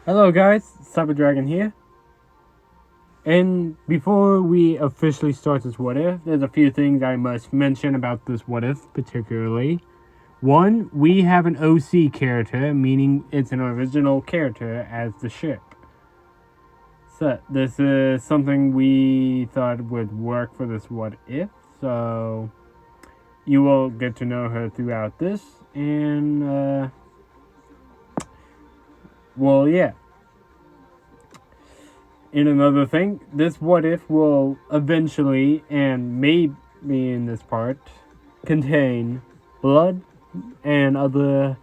Hello guys, Cyber Dragon here. And before we officially start this what if, there's a few things I must mention about this what if particularly. One, we have an OC character, meaning it's an original character as the ship. So this is something we thought would work for this what if, so you will get to know her throughout this, and well, yeah. In another thing, this what if will eventually, and maybe in this part, contain blood and other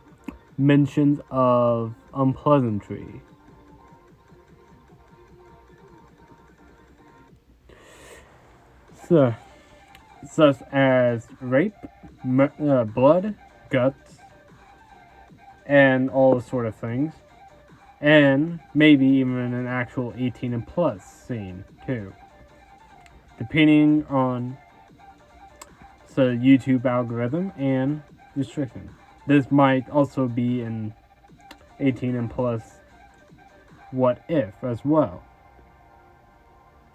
mentions of unpleasantry. So, such as rape, blood, guts, and all sort of things. And maybe even an actual 18 and plus scene, too. Depending on the YouTube algorithm and restriction. This might also be an 18 and plus what if as well.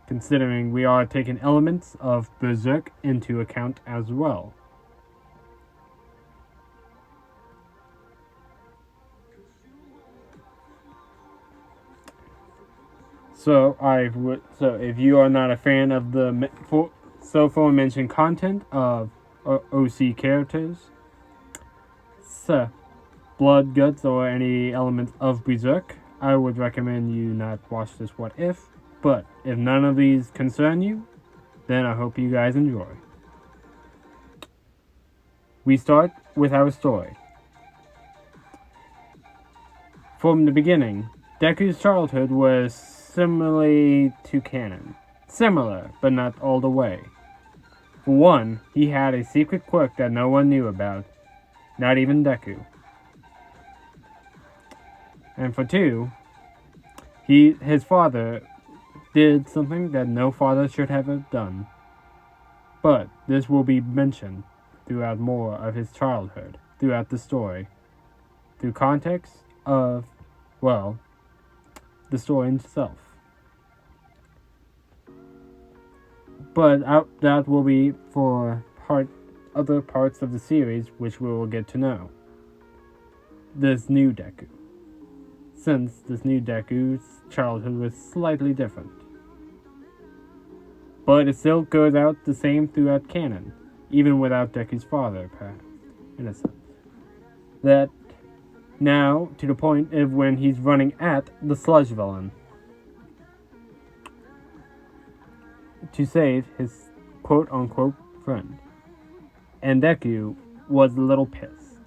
Considering we are taking elements of berserk into account as well. So if you are not a fan of the so far mentioned content of OC characters, so blood, guts, or any elements of berserk, I would recommend you not watch this what if. But if none of these concern you, then I hope you guys enjoy. We start with our story. From the beginning, Deku's childhood was similarly to canon. Similar, but not all the way. For one, he had a secret quirk that no one knew about, not even Deku. And for two, his father did something that no father should have done. But this will be mentioned throughout more of his childhood, throughout the story, through context of, well, the story itself. But that will be for other parts of the series which we will get to know. This new Deku. Since this new Deku's childhood was slightly different. But it still goes out the same throughout canon, even without Deku's father, perhaps, in a sense. That now, to the point of when he's running at the sludge villain to save his quote-unquote friend. And Deku was a little pissed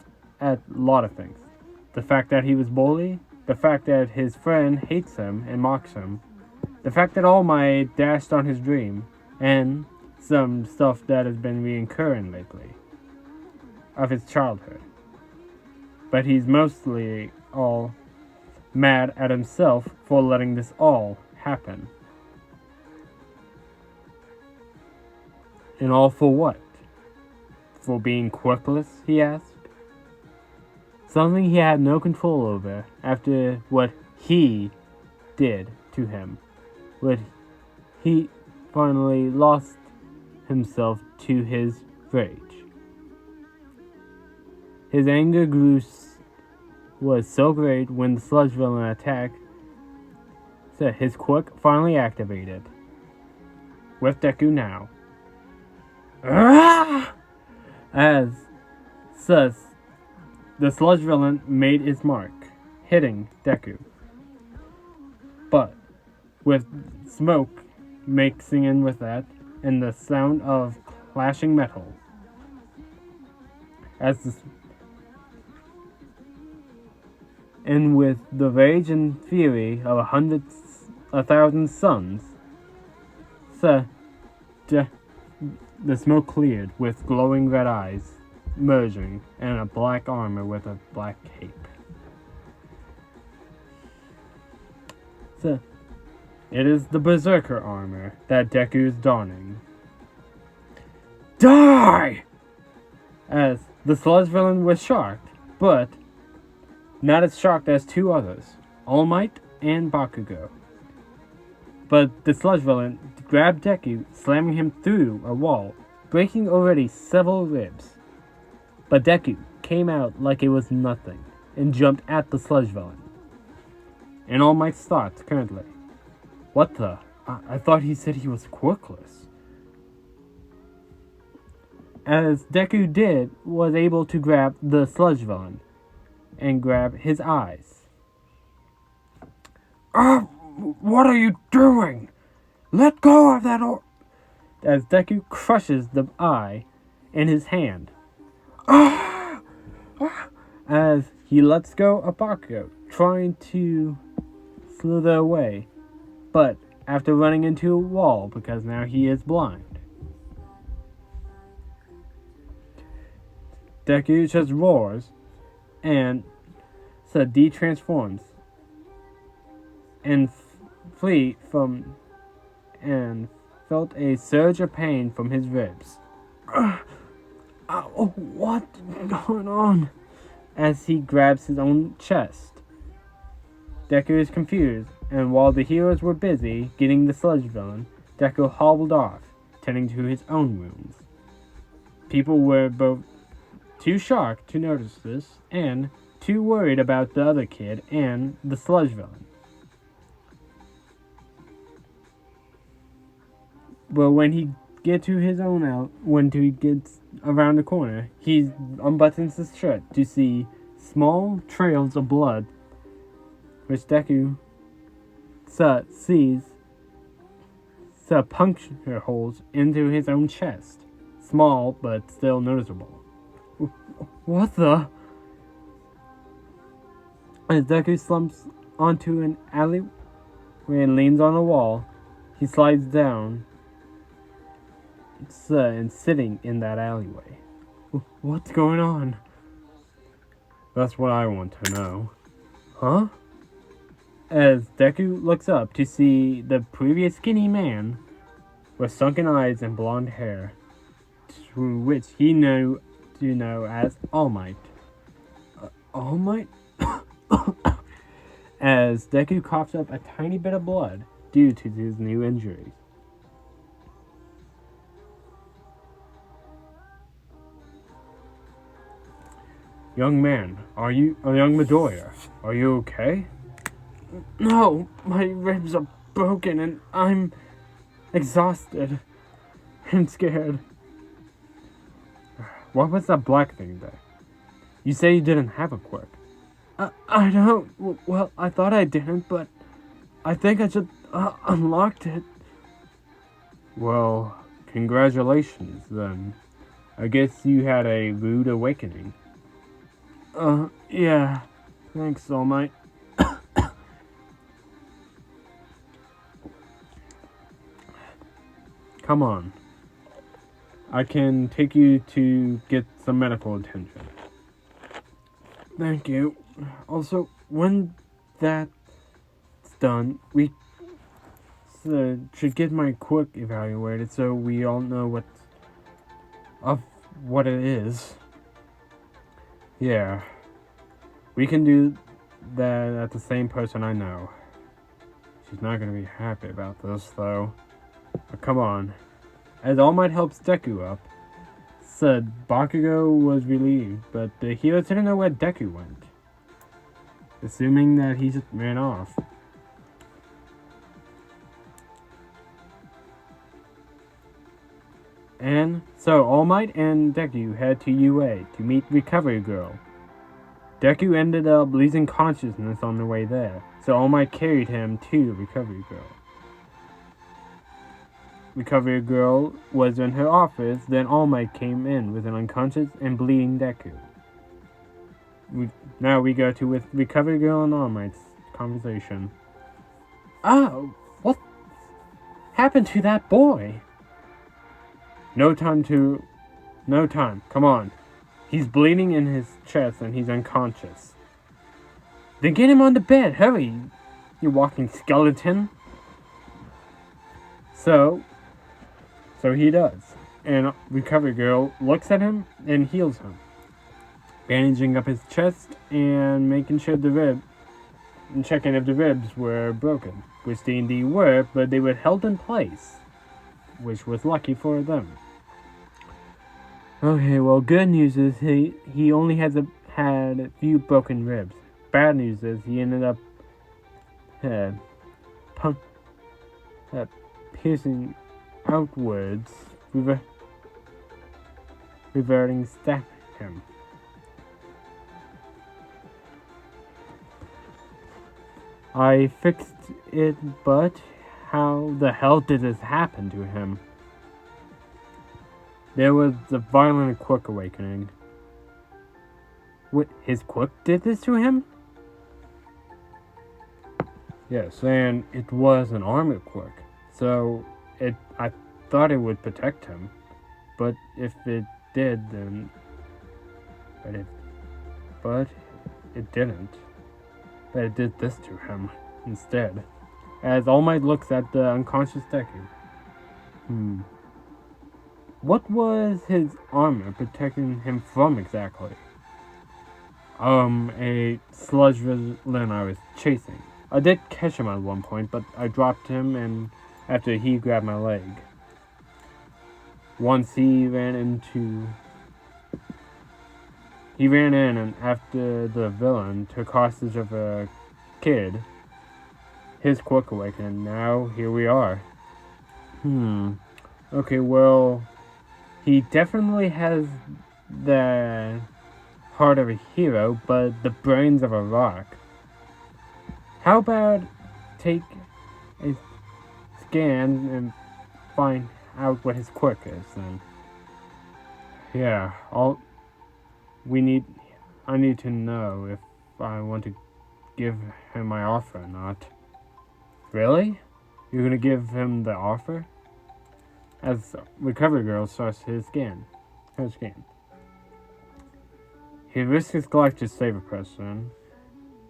at a lot of things. The fact that he was bullied, the fact that his friend hates him and mocks him, the fact that All Might dashed on his dream, and some stuff that has been reoccurring lately of his childhood. But he's mostly all mad at himself for letting this all happen. And all for what? For being quirkless, he asked. Something he had no control over after what he did to him. What he finally lost himself to his rage. His anger was so great when the sludge villain attacked that his quirk finally activated. With Deku now. As such, the sludge villain made its mark, hitting Deku. But with smoke mixing in with that, and the sound of clashing metal, and with the rage and fury of 1,000 suns, the smoke cleared with glowing red eyes merging and a black armor with a black cape. So, it is the berserker armor that Deku is donning. Die! As the sludge villain was shocked, but not as shocked as two others, All Might and Bakugo. But the sludge villain grabbed Deku, slamming him through a wall, breaking already several ribs. But Deku came out like it was nothing and jumped at the sludge villain. And All Might's thoughts currently. What the? I thought he said he was quirkless. As Deku did, was able to grab the sludge villain and grab his eyes. What are you doing? Let go of that as Deku crushes the eye in his hand. As he lets go of Bakugo, trying to slither away, but after running into a wall because now he is blind. Deku just roars and de-transforms and flee from and felt a surge of pain from his ribs. What's going on? As he grabs his own chest. Deku is confused, and while the heroes were busy getting the sludge villain, Deku hobbled off, tending to his own wounds. People were both too shocked to notice this, and too worried about the other kid and the sludge villain. But when he gets around the corner, he unbuttons his shirt to see small trails of blood, which Deku sees puncture holes into his own chest, small but still noticeable. What the? As Deku slumps onto an alleyway and leans on a wall, he slides down and sitting in that alleyway. What's going on? That's what I want to know. Huh? As Deku looks up to see the previous skinny man with sunken eyes and blonde hair, through which he knew to know as All Might. All Might? As Deku coughs up a tiny bit of blood due to his new injuries. Young man, young Midoriya, are you okay? No, my ribs are broken and I'm exhausted and scared. What was that black thing there? You say you didn't have a quirk. I don't. Well, I thought I didn't, but I think I just unlocked it. Well, congratulations then. I guess you had a rude awakening. Yeah. Thanks, All Might. Come on. I can take you to get some medical attention. Thank you. Also, when that's done, we should get my quirk evaluated so we all know what it is. Yeah. We can do that at the same person I know. She's not gonna be happy about this, though. But come on. As All Might helps Deku up, said Bakugo was relieved, but the heroes didn't know where Deku went, assuming that he just ran off. And so All Might and Deku head to UA to meet Recovery Girl. Deku ended up losing consciousness on the way there, so All Might carried him to Recovery Girl. Recovery Girl was in her office, then All Might came in with an unconscious and bleeding Deku. Now we go to with Recovery Girl and All Might's conversation. Oh, what happened to that boy? No time. Come on. He's bleeding in his chest and he's unconscious. Then get him on the bed. Hurry, you walking skeleton. So he does. And Recovery Girl looks at him and heals him, bandaging up his chest and making sure the rib and checking if the ribs were broken, which they indeed were, but they were held in place, which was lucky for them. Okay, well, good news is he only had a few broken ribs. Bad news is he ended up uh, pun- piercing outwards, reverting stabbing him. I fixed it, but how the hell did this happen to him? There was a violent quirk awakening. What, his quirk did this to him? Yes, and it was an armor quirk. So I thought it would protect him. But if it did, then but it didn't. But it did this to him instead. As All Might looks at the unconscious Deku. What was his armor protecting him from exactly? A sludge villain I was chasing. I did catch him at one point, but I dropped him and after he grabbed my leg. Once he ran in and after the villain took hostage of a kid, his quirk awakened, and now here we are. Okay, well, he definitely has the heart of a hero, but the brains of a rock. How about take a scan and find out what his quirk is then? Yeah, I need to know if I want to give him my offer or not. Really? You're gonna give him the offer? As Recovery Girl starts her scan. He risks his life to save a person,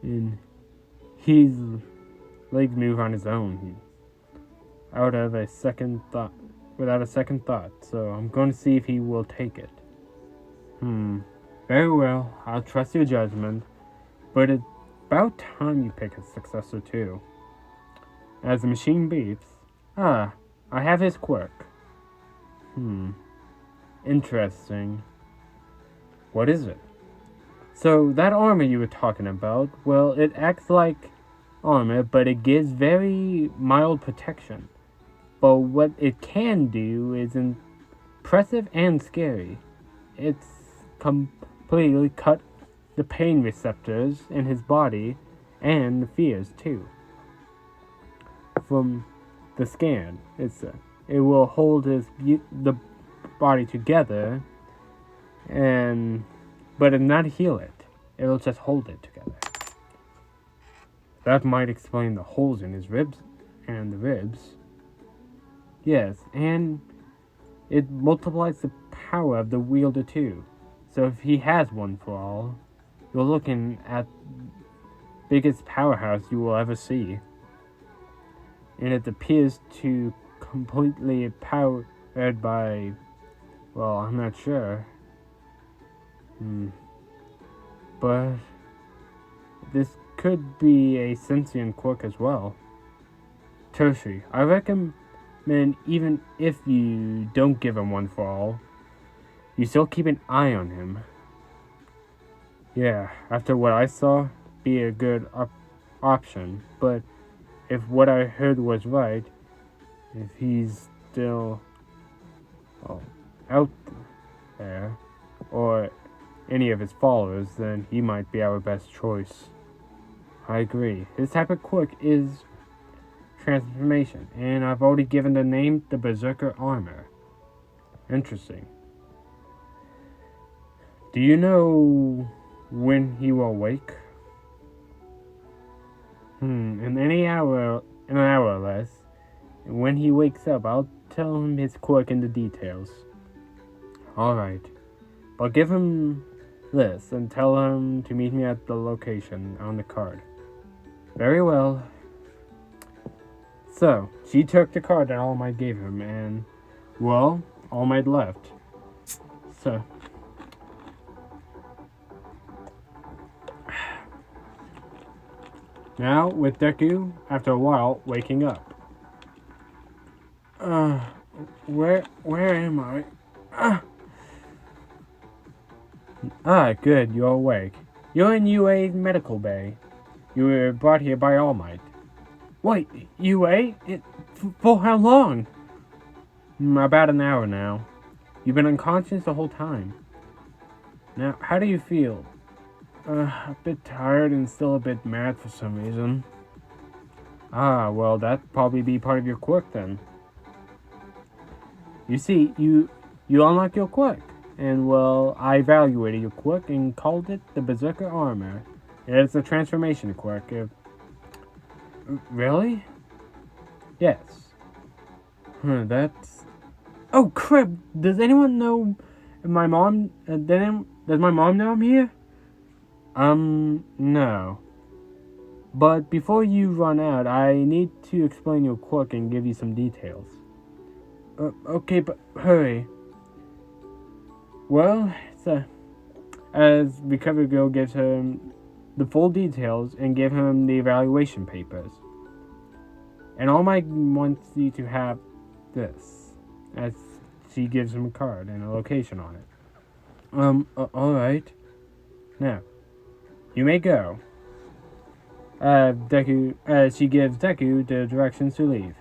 and his legs move on his own. Without a second thought. So I'm going to see if he will take it. Very well. I'll trust your judgment, but it's about time you pick a successor too. As the machine beeps, I have his quirk. Interesting. What is it? So that armor you were talking about, well, it acts like armor, but it gives very mild protection. But what it can do is impressive and scary. It's completely cut the pain receptors in his body and the fears too. From the scan, it will hold the body together, but it not heal it. It'll just hold it together. That might explain the holes in his ribs and the ribs. Yes, and it multiplies the power of the wielder too. So if he has one for all, you're looking at biggest powerhouse you will ever see. And it appears to completely powered by, well, I'm not sure. But this could be a sentient quirk as well. Tertiary, I recommend even if you don't give him one for all, you still keep an eye on him. Yeah, after what I saw, be a good option. But if what I heard was right, if he's still out there, or any of his followers, then he might be our best choice. I agree. His type of quirk is transformation, and I've already given the name the Berserker Armor. Interesting. Do you know when he will wake? In an hour or less. And when he wakes up, I'll tell him his quirk and the details. Alright. But give him this and tell him to meet me at the location on the card. Very well. So, she took the card that All Might gave him, and, well, All Might left. So, Now, with Deku, after a while, waking up. Uh, where am I? Good, you're awake. You're in UA's medical bay. You were brought here by All Might. Wait, UA? For how long? About an hour now. You've been unconscious the whole time. Now, how do you feel? A bit tired and still a bit mad for some reason. Well, that'd probably be part of your quirk then. You see, you unlock your quirk. And, well, I evaluated your quirk and called it the Berserker Armor. It's a transformation quirk. Really? Yes. That's... Oh, crap! Does anyone know my mom... does my mom know I'm here? No. But before you run out, I need to explain your quirk and give you some details. Okay, but hurry. Well, as Recovery Girl gives him the full details and give him the evaluation papers. And All Might wants you to have this, as she gives him a card and a location on it. Alright. Now, you may go. She gives Deku the directions to leave.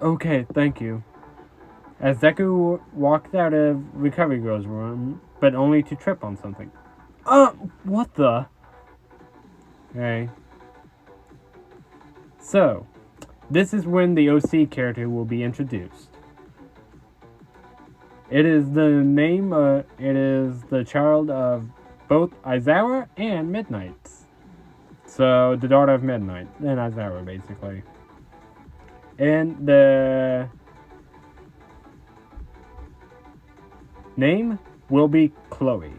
Okay, thank you. As Deku walks out of Recovery Girl's room, but only to trip on something. What the? Okay. So, this is when the OC character will be introduced. It is the child of both Aizawa and Midnight. So, the daughter of Midnight and Aizawa, basically. And the name will be Chloe.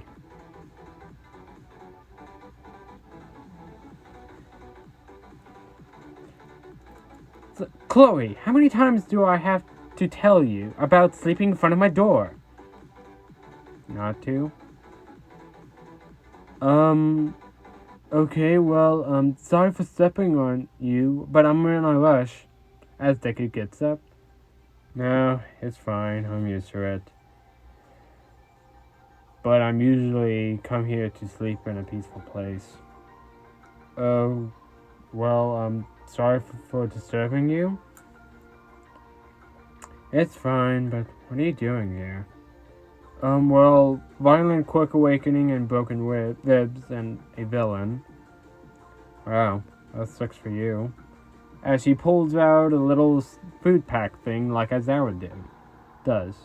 So, Chloe, how many times do I have to tell you about sleeping in front of my door? Not to? Okay, well, sorry for stepping on you, but I'm in a rush. As Deku gets up. No, it's fine, I'm used to it. But I'm usually come here to sleep in a peaceful place. Oh, well, I'm sorry for disturbing you. It's fine, but what are you doing here? Well, violent quirk awakening and broken ribs and a villain. Wow, that sucks for you. As she pulls out a little food pack thing like Aizawa does.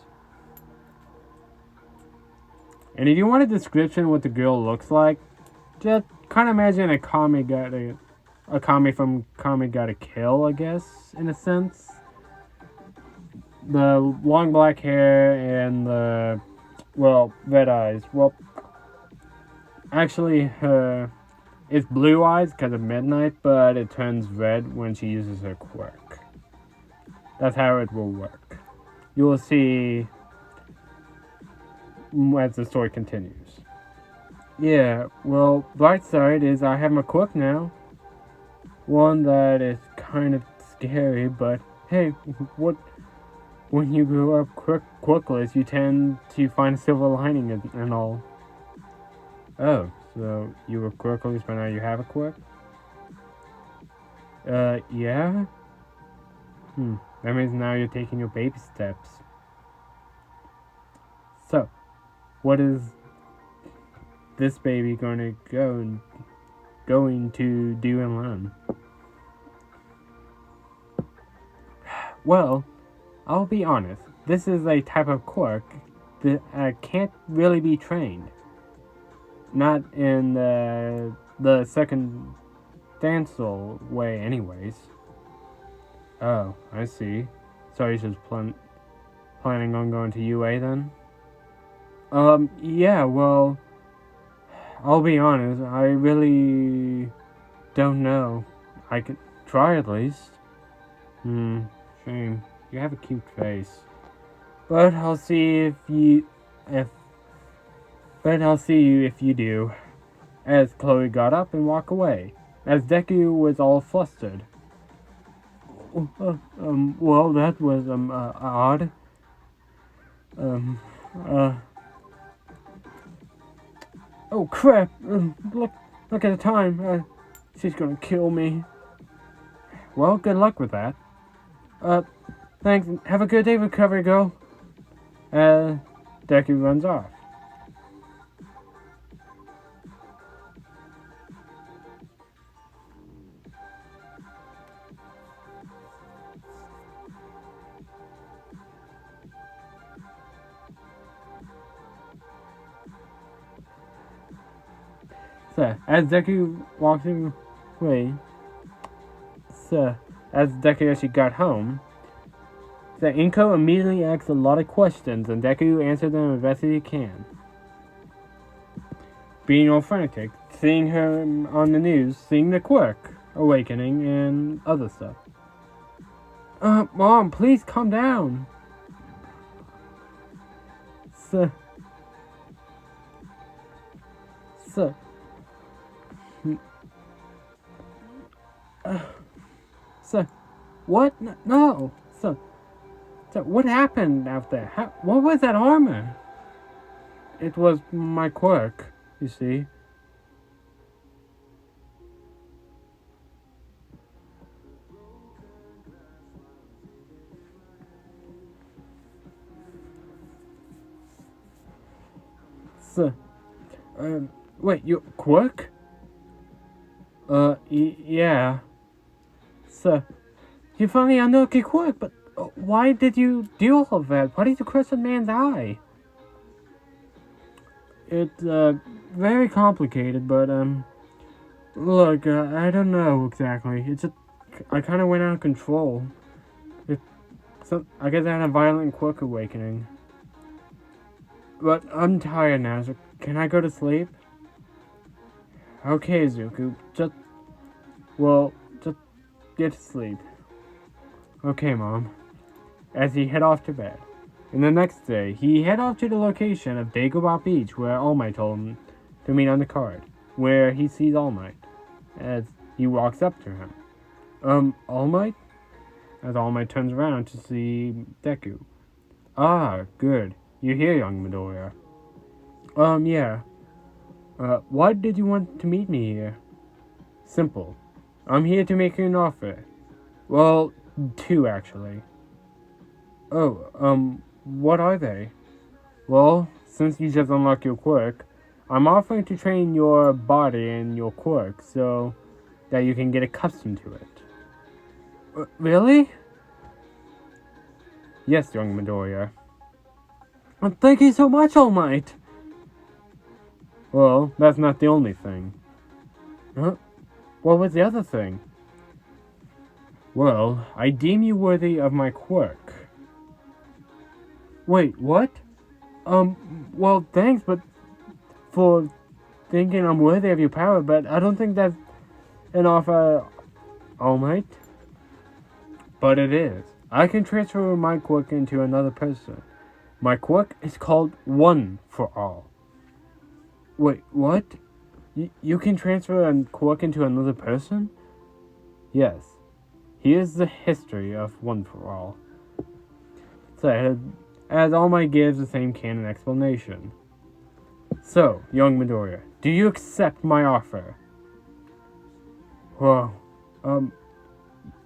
And if you want a description of what the girl looks like, just kind of imagine a Kami from Kami Got a Kill, I guess, in a sense. The long black hair and the, well, red eyes. Well, actually, it's blue eyes because of Midnight, but it turns red when she uses her quirk. That's how it will work. You will see as the story continues. Yeah, well, bright side is I have my quirk now. One that is kind of scary, but hey, when you grow up quirkless, you tend to find a silver lining and all. Oh, so you were quirkless, but now you have a quirk? Yeah? That means now you're taking your baby steps. So, what is this baby going to do and learn? Well, I'll be honest. This is a type of quirk that can't really be trained. Not in the second dancel way, anyways. Oh, I see. So he's just planning on going to UA then? Yeah, well, I'll be honest, I really don't know. I could try at least. Shame. You have a cute face. But I'll see you if you do. As Chloe got up and walked away. as Deku was all flustered. Well, that was, odd. Um, uh, oh crap! Look at the time. She's gonna kill me. Well, good luck with that. Thanks. Have a good day, recovery girl. Deku runs off. So, as Deku walks away, as Deku actually got home, Inko immediately asks a lot of questions, and Deku answers them as best as he can. Being all frantic, seeing her on the news, seeing the quirk awakening, and other stuff. Mom, please calm down. So, what? No. So what happened out there? What was that armor? It was my quirk, you see. So, wait, your quirk? Yeah. So, you finally unlocked your quirk, but why did you do all of that? Why did you crush a man's eye? It's, very complicated, but, look, I don't know exactly. It's just, I kind of went out of control. I guess I had a violent quirk awakening. But I'm tired now, so can I go to sleep? Okay, Zuko, just get to sleep. Okay, Mom. As he head off to bed. And the next day, he head off to the location of Dagobah Beach where All Might told him to meet on the card, where he sees All Might, as he walks up to him. All Might? As All Might turns around to see Deku. Ah, good. You're here, young Midoriya. Yeah. Why did you want to meet me here? Simple. I'm here to make you an offer. Well, two, actually. Oh, what are they? Well, since you just unlocked your quirk, I'm offering to train your body and your quirk so that you can get accustomed to it. Really? Yes, young Midoriya. Thank you so much, All Might! Well, that's not the only thing. Huh? What was the other thing? Well, I deem you worthy of my quirk. Wait, what? Well, thanks, but for thinking I'm worthy of your power, but I don't think that's an offer, All Might. But it is. I can transfer my quirk into another person. My quirk is called One for All. Wait, what? You can transfer a quirk into another person? Yes. Here's the history of One for All. So, as All Might gives the same canon explanation. So, young Midoriya, do you accept my offer? Whoa.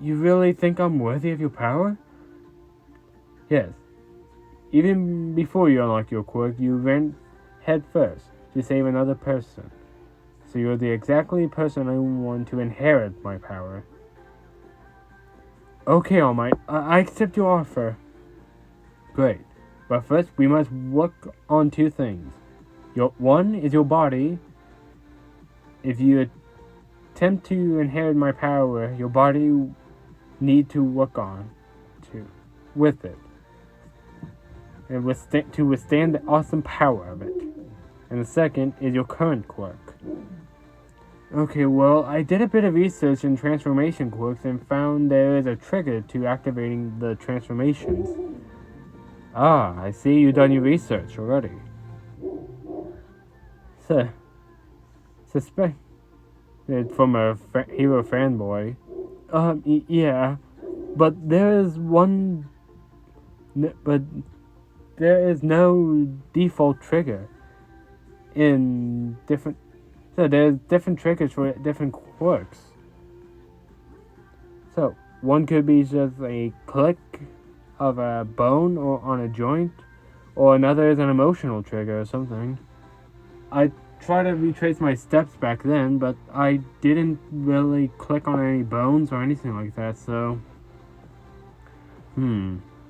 You really think I'm worthy of your power? Yes. Even before you unlock your quirk, you went head first to save another person. So you're the exactly person I want to inherit my power. Okay, All Might, I accept your offer. Great. But first, we must work on two things. One is your body. If you attempt to inherit my power, your body need to work on with it. And to withstand the awesome power of it. And the second is your current quirk. Okay, well, I did a bit of research in transformation quirks and found there is a trigger to activating the transformations. Ah, I see you've done your research already. It's from a hero fanboy. Yeah, but there is one. But there is no default trigger in different. So there's different triggers for different quirks. So one could be just a click of a bone or on a joint, or another is an emotional trigger or something. I tried to retrace my steps back then, but I didn't really click on any bones or anything like that, so...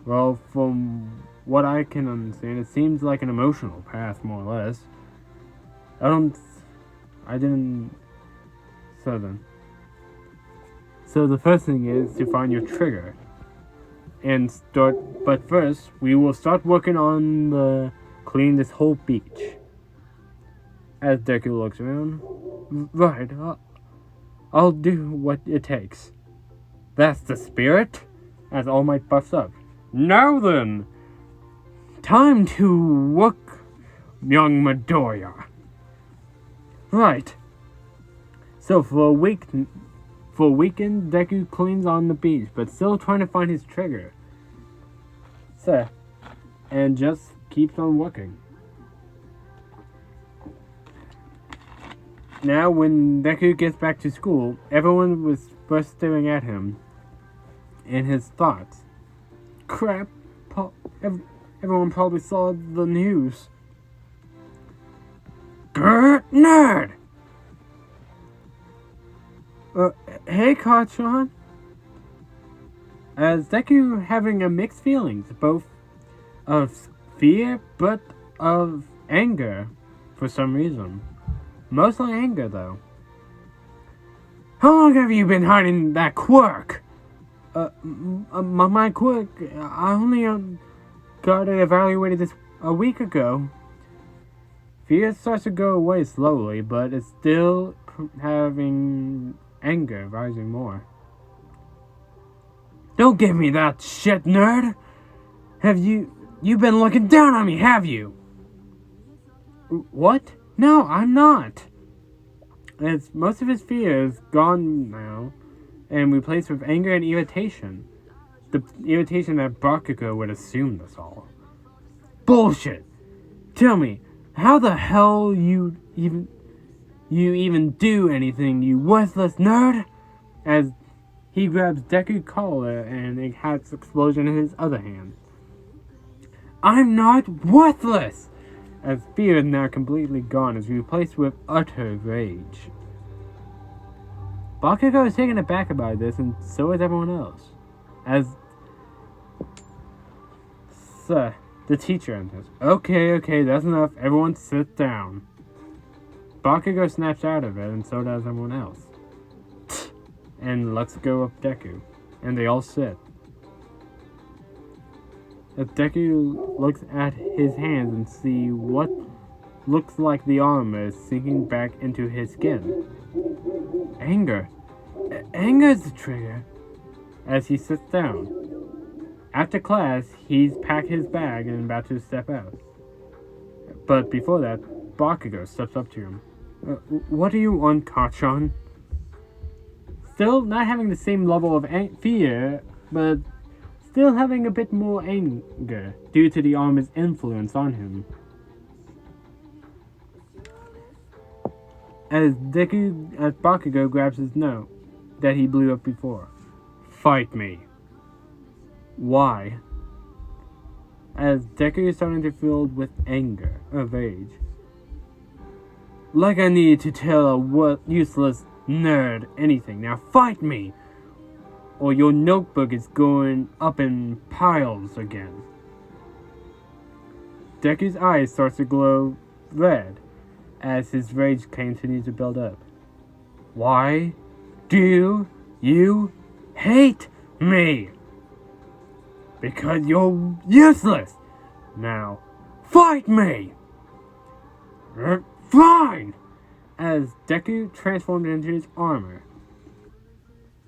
Well, from what I can understand, it seems like an emotional path, more or less. I didn't... So then. So the first thing is to find your trigger. But first, we will start working on cleaning this whole beach. As Deku looks around. Right, I'll do what it takes. That's the spirit? As All Might buffs up. Now then! Time to work, young Midoriya. Right. So for a weekend, Deku cleans on the beach, but still trying to find his trigger. So, and just keeps on working. Now, when Deku gets back to school, everyone was first staring at him and his thoughts. Crap, everyone probably saw the news. Grr, nerd! Hey, Kachan. As Deku having a mixed feelings, both of fear but of anger for some reason. Mostly anger, though. How long have you been hiding that quirk? My quirk, I only got it evaluated this a week ago. Fear starts to go away slowly, but it's still having anger rising more. Don't give me that shit, nerd! Have you've been looking down on me, have you? What? No, I'm not. Most of his fear is gone now, and replaced with anger and irritation. The irritation that Bakugo would assume this all. Bullshit! Tell me, how the hell you even do anything, you worthless nerd? As he grabs Deku's collar and it has explosion in his other hand. I'm not worthless! As fear is now completely gone, is replaced with utter rage. Bakugo is taken aback about this, and so is everyone else. As Sir, the teacher enters. Okay, that's enough. Everyone sit down. Bakugo snaps out of it, and so does everyone else. And lets go of Deku. And they all sit. As Deku looks at his hands and see what looks like the armor is sinking back into his skin. Anger. Anger is the trigger. As he sits down. After class, he's packed his bag and about to step out. But before that, Bakugo steps up to him. What do you want, Kachan? Still not having the same level of fear, but still having a bit more anger due to the armor's influence on him. As Bakugo grabs his note that he blew up before. Fight me. Why? As Deku is starting to fill with anger or rage. Like I need to tell a useless nerd anything. Now fight me! Or your notebook is going up in piles again. Deku's eyes starts to glow red as his rage continues to build up. Why do you hate me? Because you're useless! Now, fight me! Fine! As Deku transformed into his armor.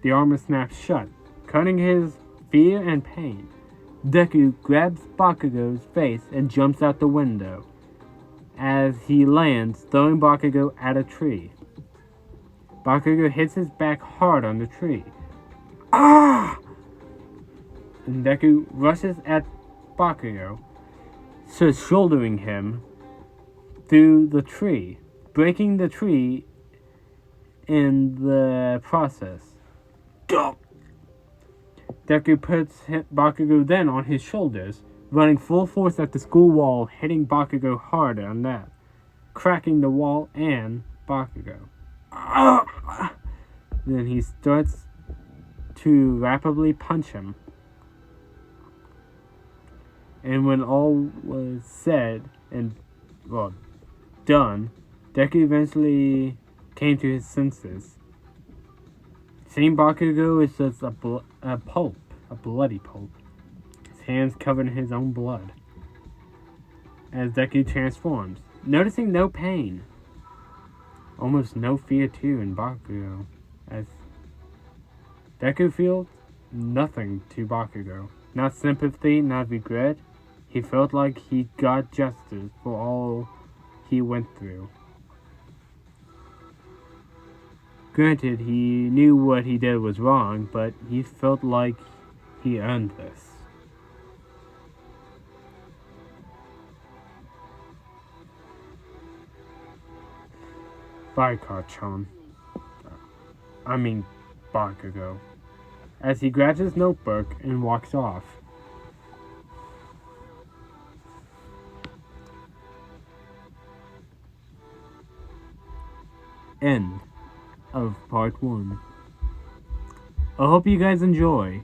The armor snaps shut, cutting his fear and pain. Deku grabs Bakugo's face and jumps out the window. As he lands, throwing Bakugo at a tree. Bakugo hits his back hard on the tree. Ah! And Deku rushes at Bakugo, so shouldering him through the tree, breaking the tree in the process. Deku puts Bakugo then on his shoulders, running full force at the school wall, hitting Bakugo hard on that, cracking the wall and Bakugo. Then he starts to rapidly punch him. And when all was said and, done, Deku eventually came to his senses. Seeing Bakugo is just a bloody pulp. His hands covered in his own blood. As Deku transforms, noticing no pain. Almost no fear too in Bakugo. As Deku feels nothing to Bakugo. Not sympathy, not regret. He felt like he got justice for all he went through. Granted, he knew what he did was wrong, but he felt like he earned this. Bakugo. Bakugo. As he grabs his notebook and walks off. End of part 1. I hope you guys enjoy.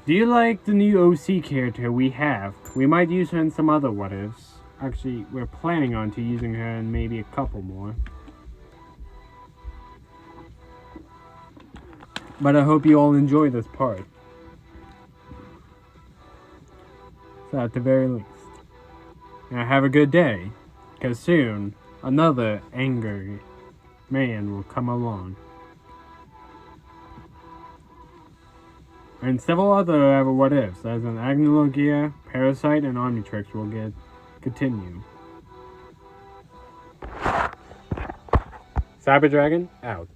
Do you like the new OC character we have? We might use her in some other what ifs. Actually, we're planning on using her in maybe a couple more. But I hope you all enjoy this part. So at the very least. Now have a good day, because soon another angry man will come along. And several other what ifs, as an Agnologia, Parasite, and Omnitrix will continue. Cyber Dragon, out.